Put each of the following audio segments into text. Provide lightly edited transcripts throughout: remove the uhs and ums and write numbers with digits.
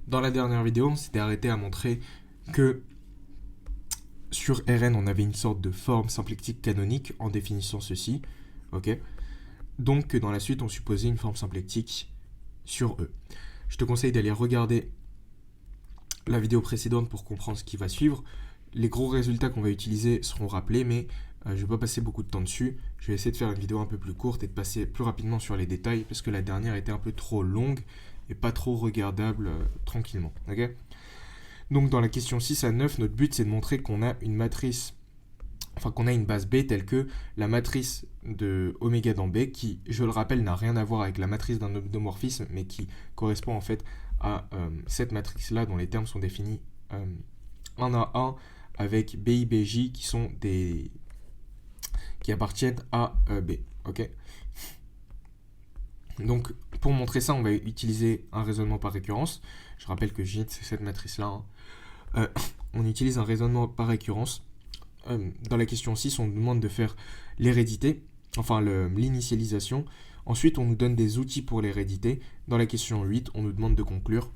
Dans la dernière vidéo, on s'était arrêté à montrer que sur Rn, on avait une sorte de forme symplectique canonique en définissant ceci. Ok. Donc, dans la suite, on supposait une forme symplectique sur E. Je te conseille d'aller regarder la vidéo précédente pour comprendre ce qui va suivre. Les gros résultats qu'on va utiliser seront rappelés, mais je ne vais pas passer beaucoup de temps dessus. Je vais essayer de faire une vidéo un peu plus courte et de passer plus rapidement sur les détails, parce que la dernière était un peu trop longue et pas trop regardable tranquillement. Okay. Donc dans la question 6 à 9, notre but c'est de montrer qu'on a une matrice, enfin qu'on a une base B telle que la matrice de oméga dans B, qui, je le rappelle, n'a rien à voir avec la matrice d'un endomorphisme, mais qui correspond en fait à cette matrice-là dont les termes sont définis un à un avec BI, BJ qui appartiennent à B. Ok. Donc pour montrer ça, on va utiliser un raisonnement par récurrence. Je rappelle que J c'est cette matrice-là. On utilise un raisonnement par récurrence. Dans la question 6, on nous demande de faire l'hérédité, enfin l'initialisation. Ensuite, on nous donne des outils pour l'hérédité. Dans la question 8, on nous demande de conclure.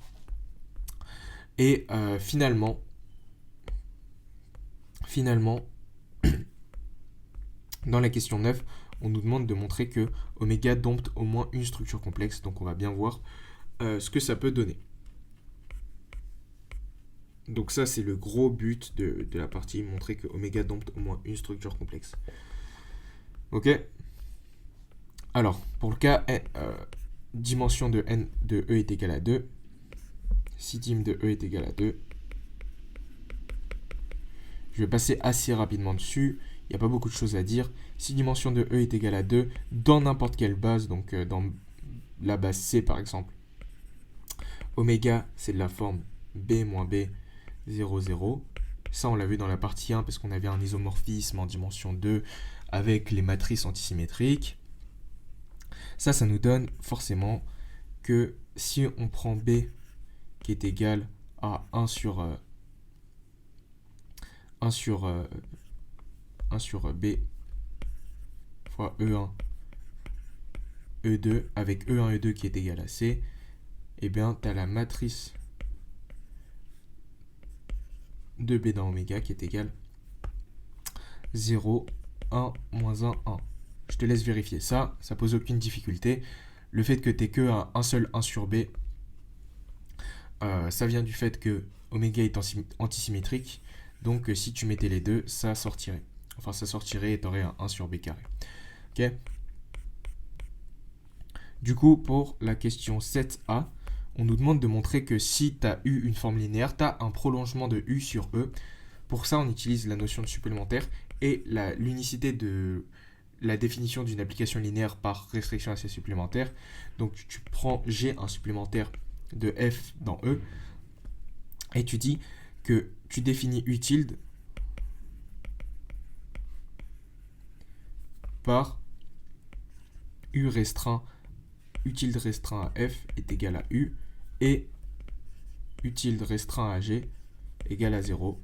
Et finalement, dans la question 9, on nous demande de montrer que oméga dompte au moins une structure complexe. Donc on va bien voir ce que ça peut donner. Donc ça, c'est le gros but de la partie, montrer que oméga dompte au moins une structure complexe. Ok. Alors, pour le cas, dimension de n de E est égale à 2. Si dim de E est égal à 2. Je vais passer assez rapidement dessus. Il n'y a pas beaucoup de choses à dire. Si dimension de E est égale à 2, dans n'importe quelle base, donc dans la base C par exemple, oméga, c'est de la forme B moins B 0, 0. Ça, on l'a vu dans la partie 1 parce qu'on avait un isomorphisme en dimension 2 avec les matrices antisymétriques. Ça nous donne forcément que si on prend B qui est égal à 1 sur B fois E1, E2 avec E1, E2 qui est égal à C, et bien tu as la matrice de B dans oméga qui est égale 0, 1, moins 1, 1. Je te laisse vérifier ça, ça pose aucune difficulté. Le fait que tu n'aies que un seul 1 sur B, ça vient du fait que oméga est antisymétrique, donc si tu mettais les deux, ça sortirait. Enfin, ça sortirait et tu aurais un 1 sur B carré. Ok. Du coup, pour la question 7a, on nous demande de montrer que si tu as eu une forme linéaire, tu as un prolongement de U sur E. Pour ça, on utilise la notion de supplémentaire et l'unicité de la définition d'une application linéaire par restriction à ces supplémentaires. Donc tu prends G, un supplémentaire de F dans E, et tu dis que tu définis U tilde par U restreint, U tilde restreint à F est égal à U, et U tilde restreint à G égale à 0.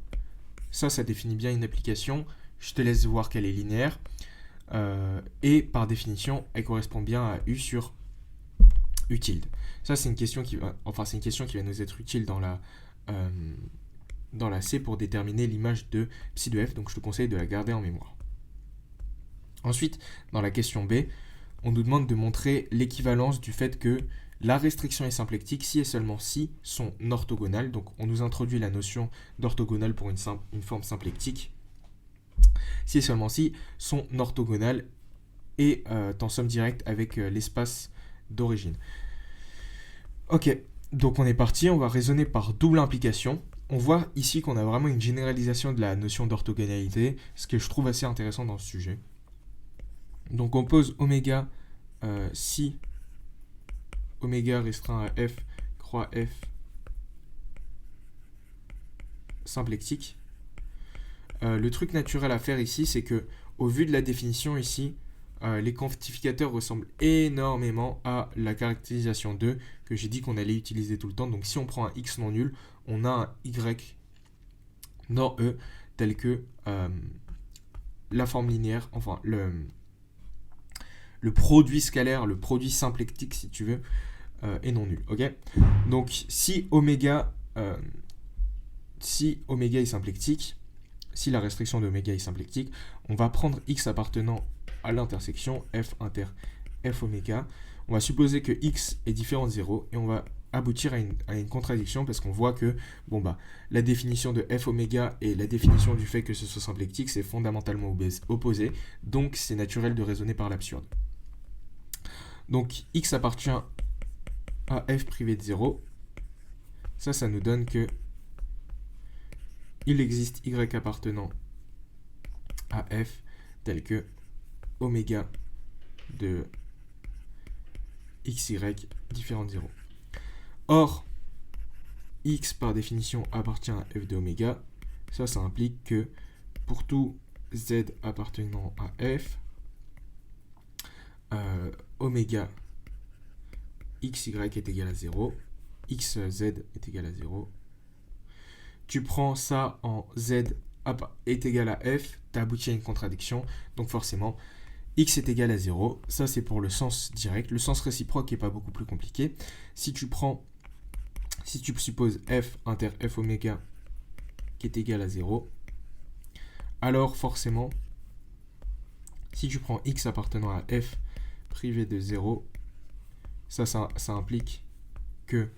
Ça définit bien une application. Je te laisse voir qu'elle est linéaire. Et par définition, elle correspond bien à U sur U tilde. Ça, c'est une question qui va nous être utile dans la C pour déterminer l'image de psi de F. Donc, je te conseille de la garder en mémoire. Ensuite, dans la question B, on nous demande de montrer l'équivalence du fait que la restriction est symplectique si et seulement si sont orthogonales. Donc on nous introduit la notion d'orthogonale pour une forme symplectique. Si et seulement si sont orthogonales et en somme directe avec l'espace d'origine. Ok, donc on est parti, on va raisonner par double implication. On voit ici qu'on a vraiment une généralisation de la notion d'orthogonalité, ce que je trouve assez intéressant dans ce sujet. Donc on pose oméga si oméga restreint à F croix F symplectique. Le truc naturel à faire ici, c'est que au vu de la définition ici, les quantificateurs ressemblent énormément à la caractérisation 2 que j'ai dit qu'on allait utiliser tout le temps. Donc si on prend un x non nul, on a un y dans E tel que la forme linéaire, enfin le produit scalaire, le produit symplectique si tu veux, est non nul. Ok. Donc si oméga est symplectique, si la restriction de oméga est symplectique, on va prendre x appartenant à l'intersection f inter f oméga. On va supposer que x est différent de 0 et on va aboutir à une contradiction parce qu'on voit que la définition de f oméga et la définition du fait que ce soit symplectique, c'est fondamentalement opposé, donc c'est naturel de raisonner par l'absurde. Donc x appartient à f privé de 0, ça nous donne que il existe y appartenant à f tel que oméga de xy différent de 0. Or, x par définition appartient à f de oméga, ça implique que pour tout z appartenant à f, oméga xy est égal à 0, xz est égal à 0. Tu prends ça en z est égal à f, tu aboutis à une contradiction, donc forcément, x est égal à 0, ça c'est pour le sens direct. Le sens réciproque n'est pas beaucoup plus compliqué. Si tu supposes f inter f oméga qui est égal à 0, alors forcément, si tu prends x appartenant à f privé de 0, ça implique que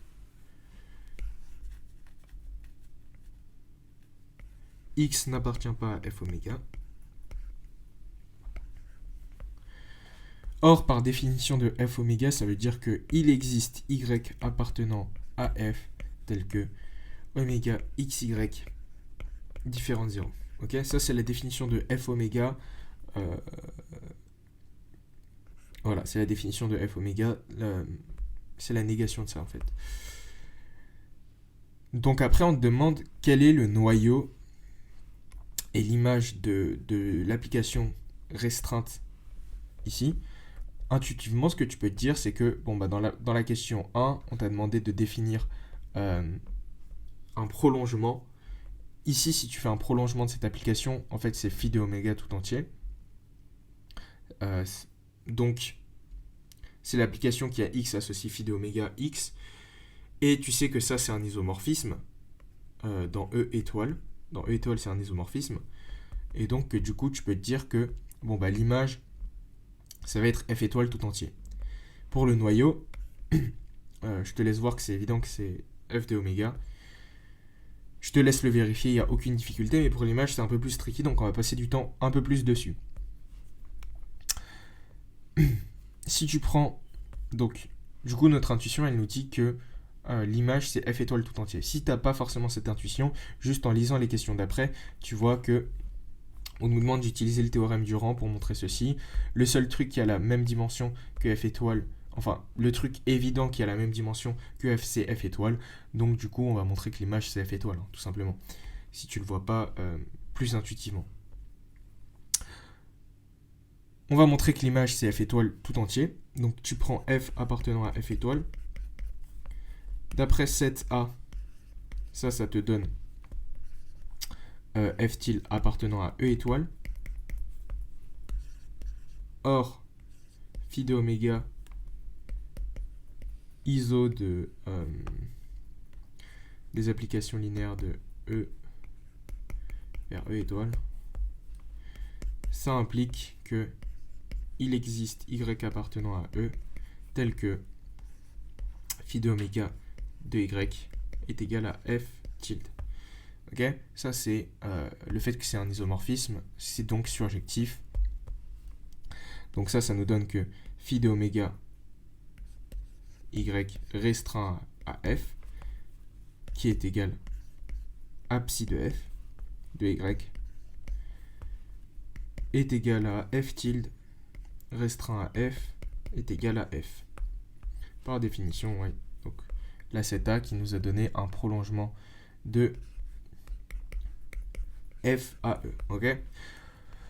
x n'appartient pas à f oméga. Or, par définition de f oméga, ça veut dire qu'il existe y appartenant à f tel que oméga xy différent de 0. Ok, ça c'est la définition de f oméga. Voilà, c'est la définition de f oméga. C'est la négation de ça en fait. Donc après, on te demande quel est le noyau et l'image de l'application restreinte ici. Intuitivement, ce que tu peux te dire, c'est que dans la question 1, on t'a demandé de définir un prolongement. Ici, si tu fais un prolongement de cette application, en fait, c'est phi de oméga tout entier. Donc, c'est l'application qui a x associé phi de oméga x. Et tu sais que ça, c'est un isomorphisme dans E étoile. Dans E étoile, c'est un isomorphisme. Et donc, du coup, tu peux te dire que l'image, ça va être f étoile tout entier. Pour le noyau, je te laisse voir que c'est évident que c'est f de oméga. Je te laisse le vérifier, il n'y a aucune difficulté, mais pour l'image, c'est un peu plus tricky, donc on va passer du temps un peu plus dessus. Si tu prends, donc, du coup, notre intuition, elle nous dit que l'image, c'est f étoile tout entier. Si tu n'as pas forcément cette intuition, juste en lisant les questions d'après, tu vois que on nous demande d'utiliser le théorème du rang pour montrer ceci. Le seul truc qui a la même dimension que f étoile, enfin, le truc évident qui a la même dimension que f, c'est f étoile. Donc, du coup, on va montrer que l'image, c'est f étoile, tout simplement. Si tu ne le vois pas plus intuitivement. On va montrer que l'image, c'est f étoile tout entier. Donc, tu prends f appartenant à f étoile. D'après 7a, ça te donne f tilde appartenant à E étoile. Or, phi de oméga iso des applications linéaires de E vers E étoile, ça implique que il existe y appartenant à E tel que phi de oméga de y est égal à f tilde. Ok, ça c'est le fait que c'est un isomorphisme, c'est donc surjectif. Donc ça nous donne que phi de oméga y restreint à f, qui est égal à psi de f, de y, est égal à f tilde restreint à f est égal à f. Par définition, ouais. Donc la 7a qui nous a donné un prolongement de f à e. Ok.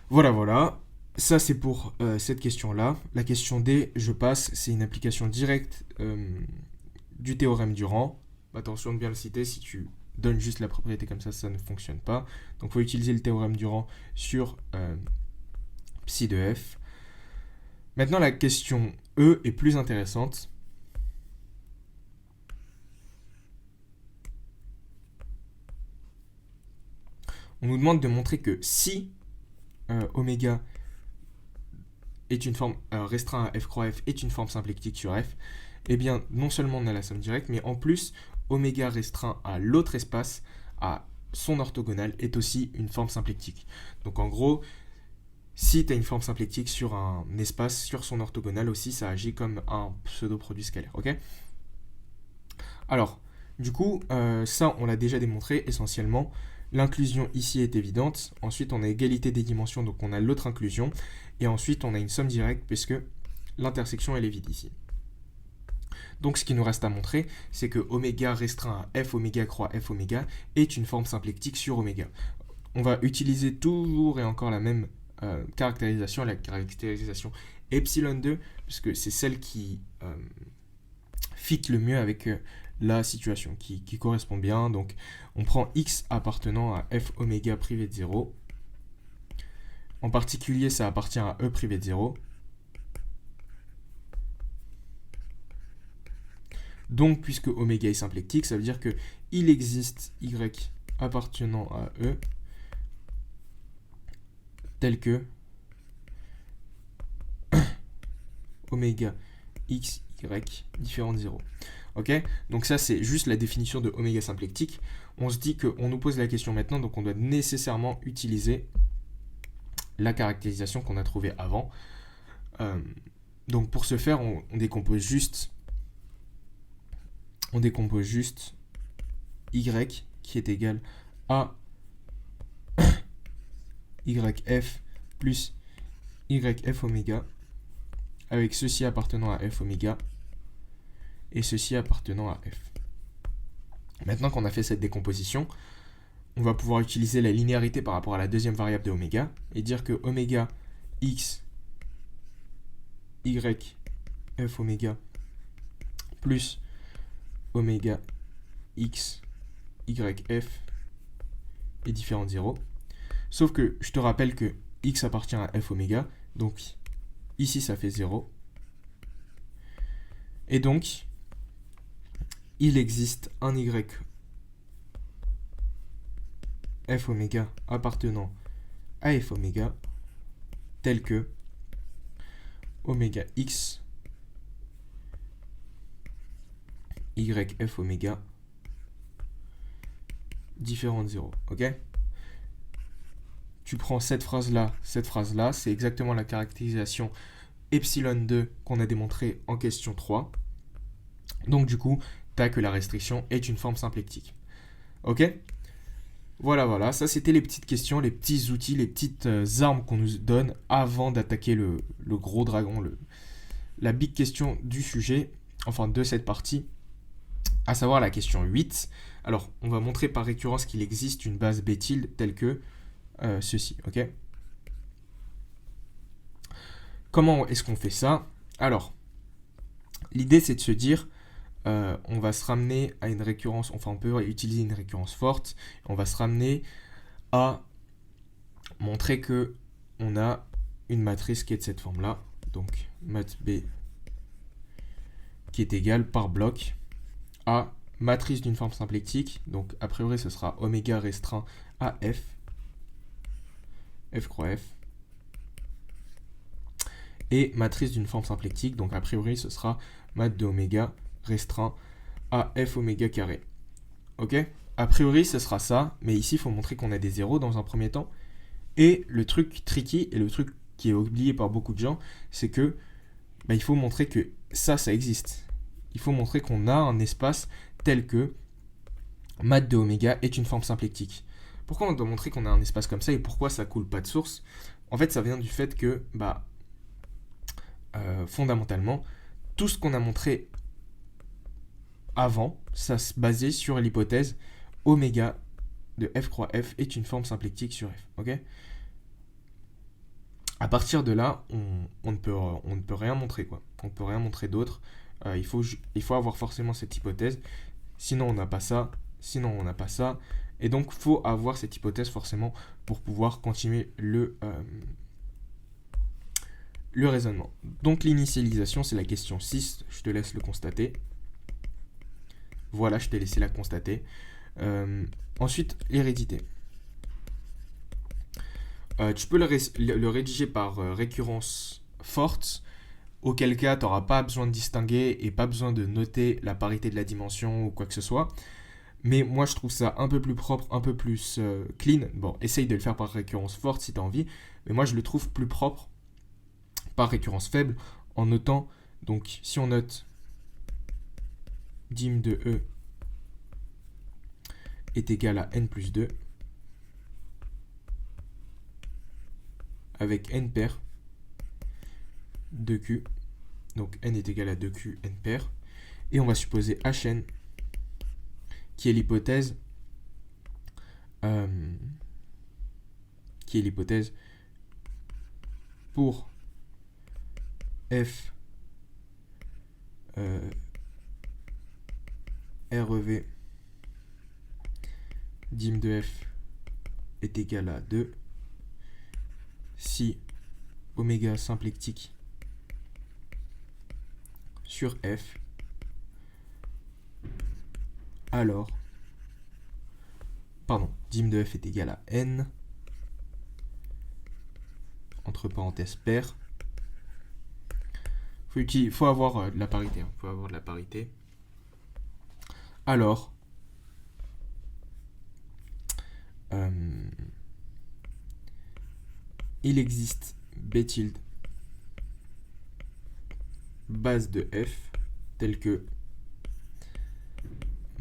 Voilà. Ça, c'est pour cette question-là. La question D, je passe, c'est une application directe du théorème du rang. Attention de bien le citer, si tu donnes juste la propriété comme ça ne fonctionne pas. Donc, il faut utiliser le théorème du rang sur psi de f. Maintenant, la question E est plus intéressante. on nous demande de montrer que si oméga est une forme restreint à f croix f est une forme symplectique sur f, eh bien non seulement on a la somme directe, mais en plus oméga restreint à l'autre espace, à son orthogonale, est aussi une forme symplectique. Donc en gros, si tu as une forme symplectique sur un espace, sur son orthogonale aussi, ça agit comme un pseudo-produit scalaire. Ok ? Alors, du coup, ça on l'a déjà démontré essentiellement. L'inclusion ici est évidente. Ensuite, on a égalité des dimensions, donc on a l'autre inclusion. Et ensuite, on a une somme directe, puisque l'intersection, elle est vide ici. Donc, ce qui nous reste à montrer, c'est que oméga restreint à f oméga croix f oméga est une forme symplectique sur oméga. On va utiliser toujours et encore la même caractérisation, la caractérisation epsilon 2, puisque c'est celle qui fit le mieux avec la situation, qui correspond bien. Donc, on prend x appartenant à f oméga privé de 0. En particulier, ça appartient à e privé de 0. Donc, puisque oméga est symplectique, ça veut dire qu'il existe y appartenant à e tel que oméga x, y différent de 0. Ok ? Donc ça, c'est juste la définition de oméga symplectique. On se dit qu'on nous pose la question maintenant, donc on doit nécessairement utiliser la caractérisation qu'on a trouvée avant. Donc pour ce faire, on décompose juste y qui est égal à yf plus yf oméga avec ceci appartenant à f oméga et ceci appartenant à f. Maintenant qu'on a fait cette décomposition, on va pouvoir utiliser la linéarité par rapport à la deuxième variable de oméga et dire que oméga x y f oméga plus oméga x y f est différent de 0. Sauf que je te rappelle que x appartient à f oméga, donc ici ça fait 0. Et donc, il existe un y f oméga appartenant à f oméga tel que oméga x y f oméga différent de 0. Ok ? Tu prends cette phrase-là, c'est exactement la caractérisation epsilon 2 qu'on a démontré en question 3. Donc du coup, tu as que la restriction est une forme symplectique. Ok ? Voilà, ça c'était les petites questions, les petits outils, les petites armes qu'on nous donne avant d'attaquer le gros dragon, la big question du sujet, enfin de cette partie, à savoir la question 8. Alors, on va montrer par récurrence qu'il existe une base B tilde telle que ceci, ok ? Comment est-ce qu'on fait ça ? Alors, l'idée c'est de se dire, on va se ramener à une récurrence, enfin on peut utiliser une récurrence forte, on va se ramener à montrer que on a une matrice qui est de cette forme-là, donc mat B qui est égale par bloc à matrice d'une forme symplectique, donc a priori ce sera oméga restreint à f croix f, et matrice d'une forme symplectique, donc a priori ce sera mat de oméga restreint à f oméga carré. Ok ? A priori ce sera ça, mais ici il faut montrer qu'on a des zéros dans un premier temps, et le truc tricky, et le truc qui est oublié par beaucoup de gens, c'est que il faut montrer que ça existe. Il faut montrer qu'on a un espace tel que mat de oméga est une forme symplectique. Pourquoi on doit montrer qu'on a un espace comme ça et pourquoi ça coule pas de source ? En fait, ça vient du fait que, fondamentalement, tout ce qu'on a montré avant, ça se basait sur l'hypothèse oméga de f croix f est une forme symplectique sur f. Ok ? À partir de là, on ne peut rien montrer, quoi. On ne peut rien montrer d'autre. Il faut avoir forcément cette hypothèse. Sinon, on n'a pas ça. Et donc, il faut avoir cette hypothèse forcément pour pouvoir continuer le raisonnement. Donc, l'initialisation, c'est la question 6. Je te laisse le constater. Voilà, je t'ai laissé la constater. Ensuite, l'hérédité. Tu peux le rédiger par récurrence forte, auquel cas tu n'auras pas besoin de distinguer et pas besoin de noter la parité de la dimension ou quoi que ce soit. Mais moi, je trouve ça un peu plus propre, un peu plus clean. Bon, essaye de le faire par récurrence forte si tu as envie. Mais moi, je le trouve plus propre par récurrence faible en notant. Donc, si on note dim de E est égal à n plus 2 avec n paires de Q. Donc, n est égal à 2Q, n paires. Et on va supposer Hn qui est l'hypothèse pour f REV dim de f est égal à 2 si oméga symplectique sur f, alors, dim de f est égal à n, entre parenthèses paires. Faut avoir de la parité. Faut avoir de la parité. Alors, il existe B tilde base de f telle que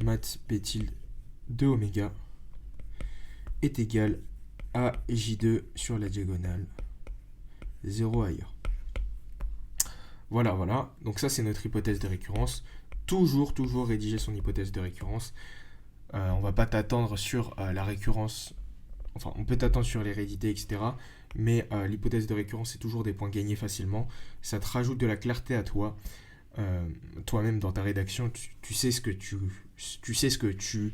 mat B tilde de oméga est égal à J2 sur la diagonale 0 ailleurs. Voilà. Donc ça, c'est notre hypothèse de récurrence. Toujours rédiger son hypothèse de récurrence. On va pas t'attendre sur la récurrence. Enfin, on peut t'attendre sur l'hérédité, etc. Mais l'hypothèse de récurrence, c'est toujours des points gagnés facilement. Ça te rajoute de la clarté à toi. Toi-même, dans ta rédaction, tu sais ce que tu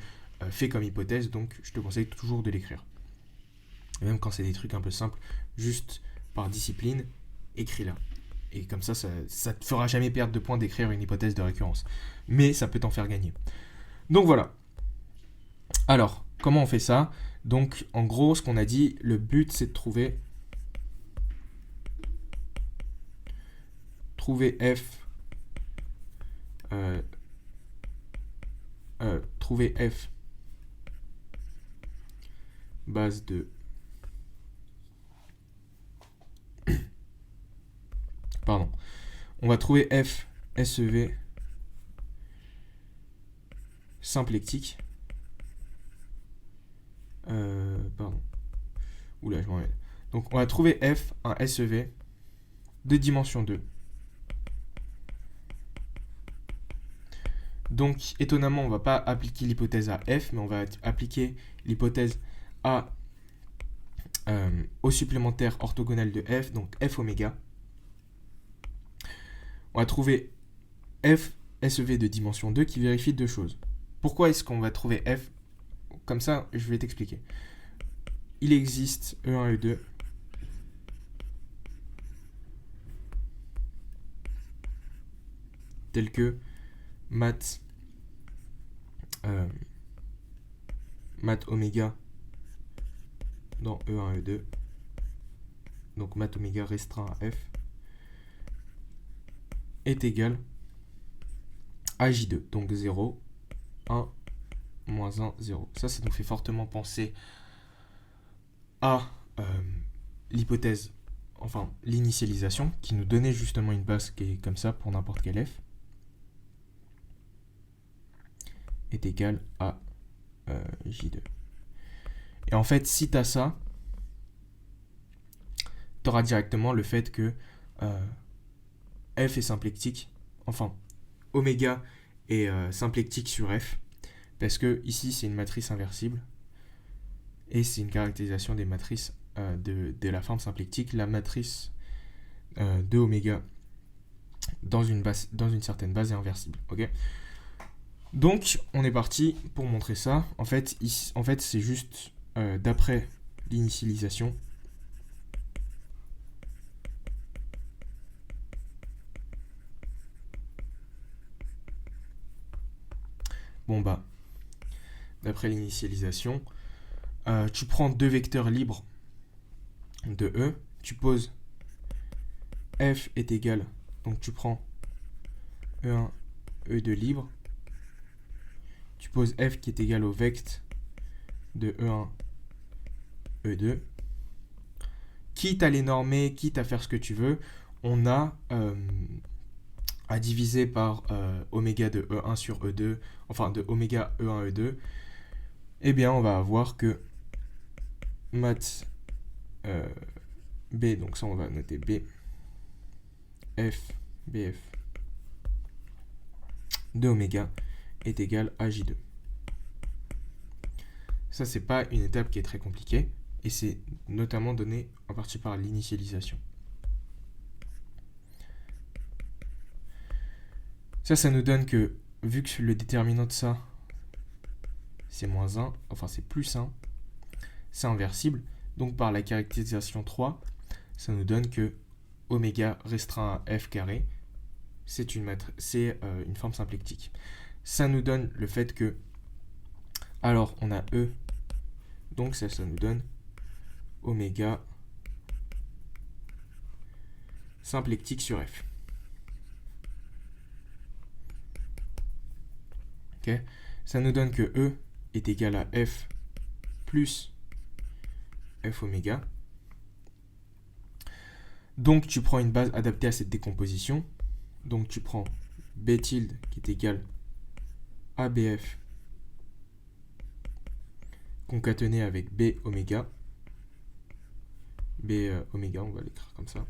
fais comme hypothèse. Donc, je te conseille toujours de l'écrire. Et même quand c'est des trucs un peu simples, juste par discipline, écris-la. Et comme ça te fera jamais perdre de points d'écrire une hypothèse de récurrence. Mais ça peut t'en faire gagner. Donc voilà. Alors, comment on fait ça? Donc, en gros, ce qu'on a dit, le but, c'est de trouver f base de pardon. On va trouver f SEV symplectique. Oula, je m'en mêle. Donc, on va trouver f un SEV de dimension 2. Donc, étonnamment, on ne va pas appliquer l'hypothèse à f, mais on va appliquer l'hypothèse à au supplémentaire orthogonal de f, donc f oméga. On va trouver f SEV de dimension 2 qui vérifie deux choses. Pourquoi est-ce qu'on va trouver f? Comme ça, je vais t'expliquer. Il existe E1, E2 tel que mat oméga dans E1, E2. Donc mat oméga restreint à f est égal à J2. Donc 0, 1, moins 1, 0. Ça nous fait fortement penser à l'hypothèse, enfin l'initialisation, qui nous donnait justement une base qui est comme ça pour n'importe quel f, est égal à J2. Et en fait, si tu as ça, tu auras directement le fait que f est symplectique, enfin, oméga est symplectique sur f, parce que ici, c'est une matrice inversible, et c'est une caractérisation des matrices de la forme symplectique. La matrice de oméga dans une certaine base est inversible. Ok. Donc, on est parti pour montrer ça. En fait, c'est juste d'après l'initialisation. Bon bah, d'après l'initialisation, tu prends deux vecteurs libres de E, tu poses F est égal, donc tu prends E1, E2 libre, tu poses F qui est égal au vect de E1, E2, quitte à les normer, quitte à faire ce que tu veux, on a à diviser par oméga de E1 sur E2, enfin de oméga E1, E2, eh bien on va avoir que mat B, donc ça on va noter B, F, BF de oméga est égal à J2. Ça, c'est pas une étape qui est très compliquée, et c'est notamment donné en partie par l'initialisation. Ça nous donne que, vu que le déterminant de ça, c'est moins 1, enfin c'est plus 1, c'est inversible, donc par la caractérisation 3, ça nous donne que oméga restreint à f carré, c'est une forme symplectique. Ça nous donne le fait que, alors on a E, donc ça nous donne oméga symplectique sur f. Okay. Ça nous donne que E est égal à f plus f oméga. Donc tu prends une base adaptée à cette décomposition. Donc tu prends B tilde qui est égal à BF concaténé avec B oméga. B oméga, on va l'écrire comme ça.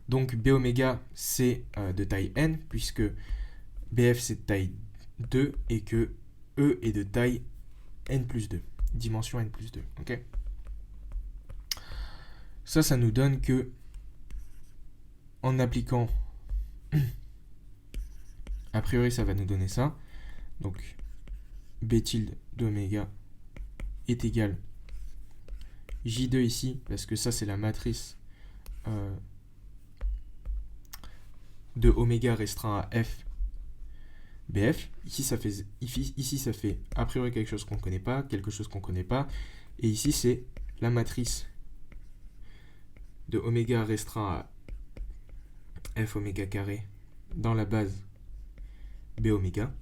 Donc B oméga c'est de taille n puisque BF c'est de taille 2 et que E est de taille n plus 2, dimension n plus 2. Okay, ça nous donne que en appliquant a priori ça va nous donner ça. Donc B tilde d'oméga est égal J2 ici, parce que ça c'est la matrice de oméga restreint à f BF. Ici ça fait a priori quelque chose qu'on ne connaît pas, quelque chose qu'on ne connaît pas. Et ici c'est la matrice de oméga restreint à f oméga carré dans la base B oméga.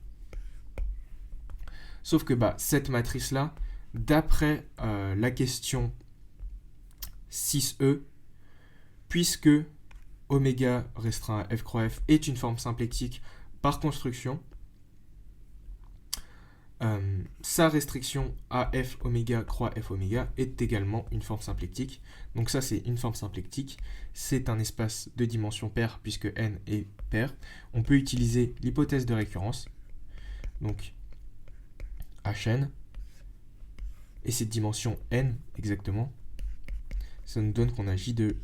Sauf que cette matrice-là, d'après la question 6e, puisque oméga restreint à f croix f est une forme symplectique par construction, sa restriction à f oméga croix f oméga est également une forme symplectique. Donc ça c'est une forme symplectique, c'est un espace de dimension paire puisque n est paire. On peut utiliser l'hypothèse de récurrence, donc Hn, et cette dimension n exactement, ça nous donne qu'on a J2,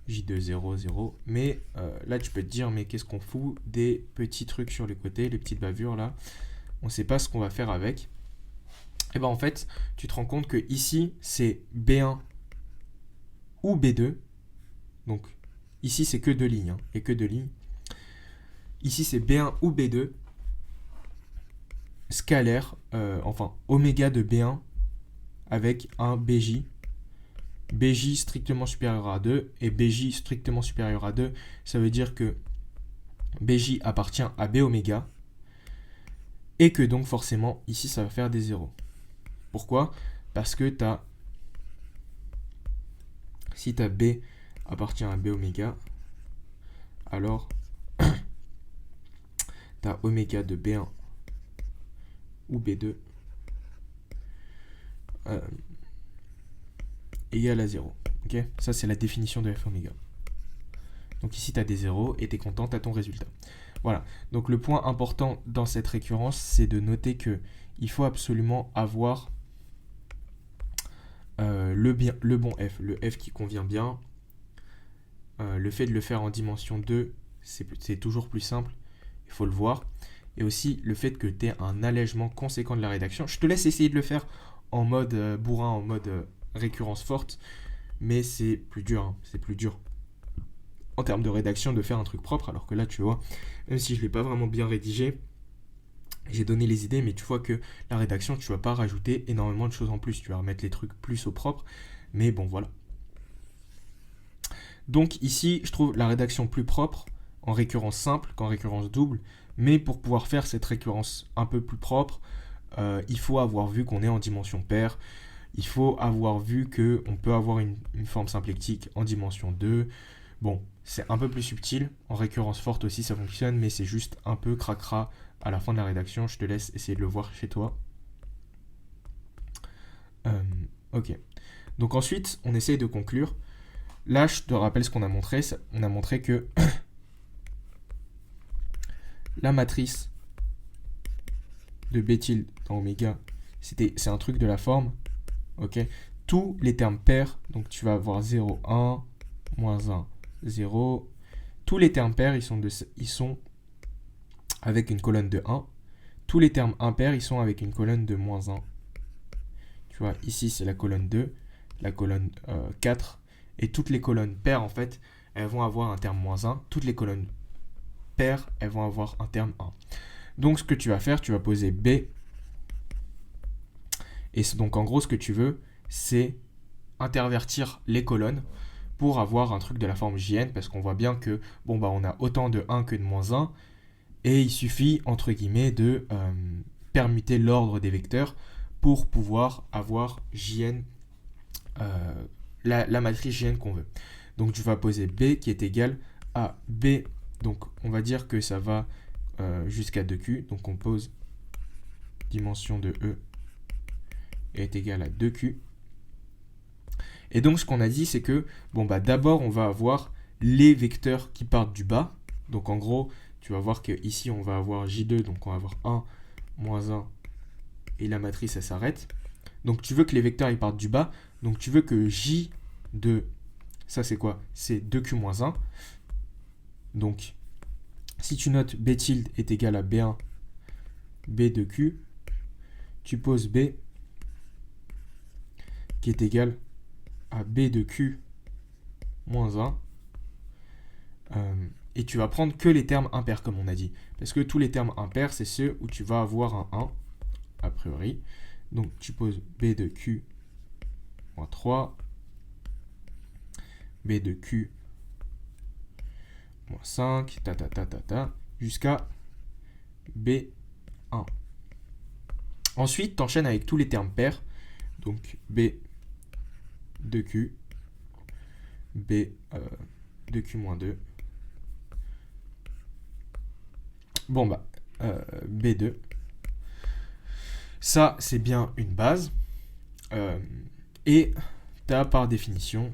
0, 0, mais là tu peux te dire mais qu'est-ce qu'on fout des petits trucs sur les côtés, les petites bavures là, on ne sait pas ce qu'on va faire avec. Et en fait tu te rends compte que ici c'est B1 ou B2, donc ici c'est que deux lignes, et que deux lignes, ici c'est B1 ou B2 scalaire, enfin oméga de B1 avec un BJ strictement supérieur à 2 et BJ strictement supérieur à 2, ça veut dire que BJ appartient à B oméga et que donc forcément ici ça va faire des zéros. Pourquoi ? Parce que si ta B appartient à B oméga, alors ta oméga de B1 ou B2 égale à 0. Okay, ça, c'est la définition de f oméga. Donc ici, tu as des zéros et tu es content, tu as ton résultat. Voilà. Donc le point important dans cette récurrence, c'est de noter qu'il faut absolument avoir le bon f, le f qui convient bien. Le fait de le faire en dimension 2, c'est toujours plus simple, il faut le voir. Et aussi le fait que tu aies un allègement conséquent de la rédaction. Je te laisse essayer de le faire en mode bourrin, en mode récurrence forte, mais c'est plus dur, hein. C'est plus dur en termes de rédaction de faire un truc propre, alors que là, tu vois, même si je ne l'ai pas vraiment bien rédigé, J'ai donné les idées, mais tu vois que la rédaction, tu vas pas rajouter énormément de choses en plus. Tu vas remettre les trucs plus au propre. Mais bon, voilà. Donc ici, je trouve la rédaction plus propre en récurrence simple qu'en récurrence double. Mais pour pouvoir faire cette récurrence un peu plus propre, il faut avoir vu qu'on est en dimension paire. Il faut avoir vu qu'on peut avoir une forme symplectique en dimension 2. Bon, c'est un peu plus subtil. En récurrence forte aussi, ça fonctionne, mais c'est juste un peu cracra à la fin de la rédaction. Je te laisse essayer de le voir chez toi. Ok. Donc ensuite, on essaye de conclure. Là, je te rappelle ce qu'on a montré. On a montré que la matrice de B tilde dans oméga, c'est un truc de la forme. Ok. Tous les termes pairs, donc tu vas avoir 0, 1, moins 1, 0. Tous les termes pairs, ils sont avec une colonne de 1. Tous les termes impairs, ils sont avec une colonne de moins 1. Tu vois, ici, c'est la colonne 2, la colonne 4. Et toutes les colonnes paires, en fait, elles vont avoir un terme moins 1. Toutes les colonnes paires, elles vont avoir un terme 1. Donc, ce que tu vas faire, tu vas poser B. Et donc, en gros, ce que tu veux, c'est intervertir les colonnes pour avoir un truc de la forme JN, parce qu'on voit bien que, bon, bah, on a autant de 1 que de moins 1. Et il suffit, entre guillemets, de permuter l'ordre des vecteurs pour pouvoir avoir JN, la matrice JN qu'on veut. Donc tu vas poser B qui est égal à B. Donc on va dire que ça va jusqu'à 2Q. Donc on pose dimension de E est égal à 2Q. Et donc ce qu'on a dit, c'est que bon, bah, d'abord on va avoir les vecteurs qui partent du bas. Donc en gros, tu vas voir qu'ici on va avoir J2, donc on va avoir 1, moins 1, et la matrice elle s'arrête. Donc tu veux que les vecteurs ils partent du bas, donc tu veux que J2, ça c'est quoi? C'est 2Q moins 1. Donc si tu notes B tilde est égal à B1, B2Q, tu poses B qui est égal à B2Q moins 1. Et tu vas prendre que les termes impairs, comme on a dit. Parce que tous les termes impairs, c'est ceux où tu vas avoir un 1, a priori. Donc tu poses B de Q moins 3, B de Q moins 5, jusqu'à B1. Ensuite, tu enchaînes avec tous les termes pairs. Donc B de Q, B de Q moins 2. Bon bah, B2. Ça, c'est bien une base. Et tu as par définition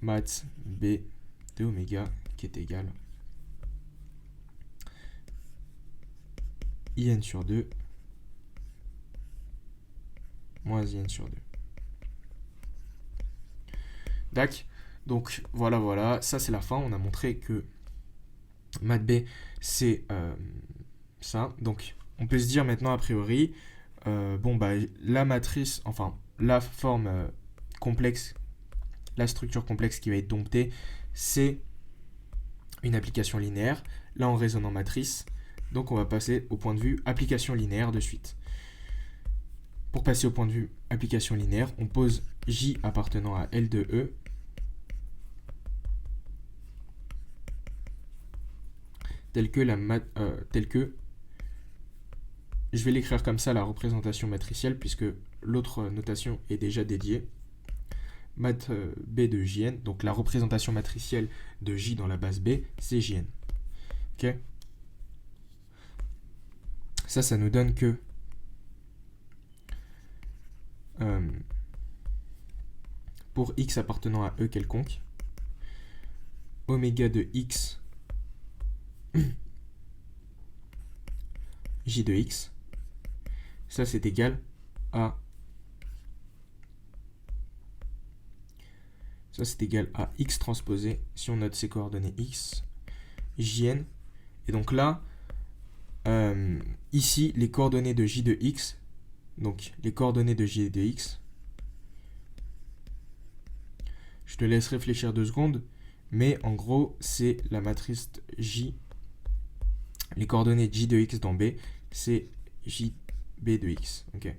maths B de oméga qui est égal IN sur 2 moins IN sur 2. D'accord. Donc voilà, ça c'est la fin. On a montré que maths B c'est ça. Donc on peut se dire maintenant a priori, bon bah la matrice, enfin la forme complexe, la structure complexe qui va être domptée, c'est une application linéaire. Là on raisonne en matrice, donc on va passer au point de vue application linéaire de suite. Pour passer au point de vue application linéaire, on pose J appartenant à L de E tel que je vais l'écrire comme ça, la représentation matricielle, puisque l'autre notation est déjà dédiée. Math B de Jn, donc la représentation matricielle de J dans la base B, c'est Jn. Ok. Ça nous donne que pour x appartenant à E quelconque, oméga de x J de x, ça c'est égal à x transposé, si on note ses coordonnées x, Jn. Et donc là, ici, les coordonnées de J de x, donc les coordonnées de J de x, je te laisse réfléchir 2 secondes, mais en gros, c'est la matrice J. Les coordonnées J de x dans B, c'est JB de X. Ok.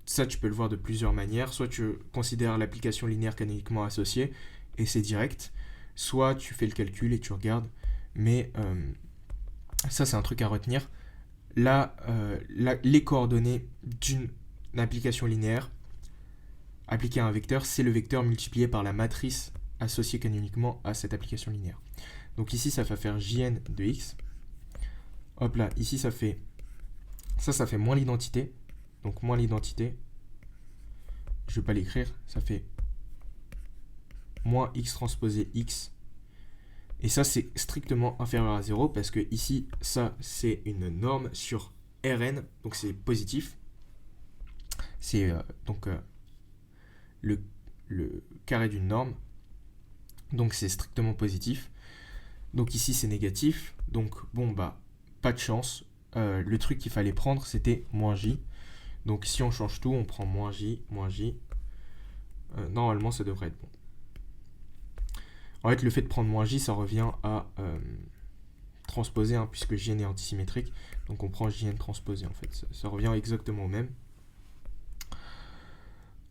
Ça, tu peux le voir de plusieurs manières. Soit tu considères l'application linéaire canoniquement associée et c'est direct. Soit tu fais le calcul et tu regardes. Mais ça, c'est un truc à retenir. Là, les coordonnées d'une application linéaire appliquée à un vecteur, c'est le vecteur multiplié par la matrice associée canoniquement à cette application linéaire. Donc ici, ça va faire Jn de X. Hop là, ici, ça fait moins l'identité. Donc moins l'identité, je ne vais pas l'écrire, ça fait moins x transposé x. Et ça, c'est strictement inférieur à 0 parce que ici, ça, c'est une norme sur Rn, donc c'est positif. C'est le carré d'une norme, donc c'est strictement positif. Donc ici, c'est négatif, donc bon, bah, pas de chance. Le truc qu'il fallait prendre, c'était moins j. Donc si on change tout, on prend moins j. Normalement, ça devrait être bon. En fait, le fait de prendre moins j, ça revient à transposer, hein, puisque jn est antisymétrique. Donc on prend jn transposé, en fait. Ça revient exactement au même.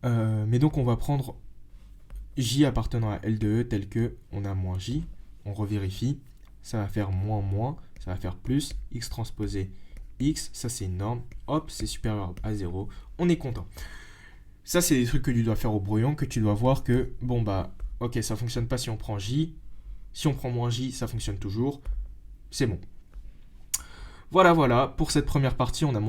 Mais donc on va prendre j appartenant à L de E tel que on a moins j. On revérifie. Ça va faire moins, ça va faire plus, x transposé x, ça c'est une norme, hop, c'est supérieur à 0, on est content. Ça, c'est des trucs que tu dois faire au brouillon, que tu dois voir que, bon bah, ok, ça fonctionne pas si on prend j, si on prend moins j, ça fonctionne toujours, c'est bon. Voilà, pour cette première partie, on a montré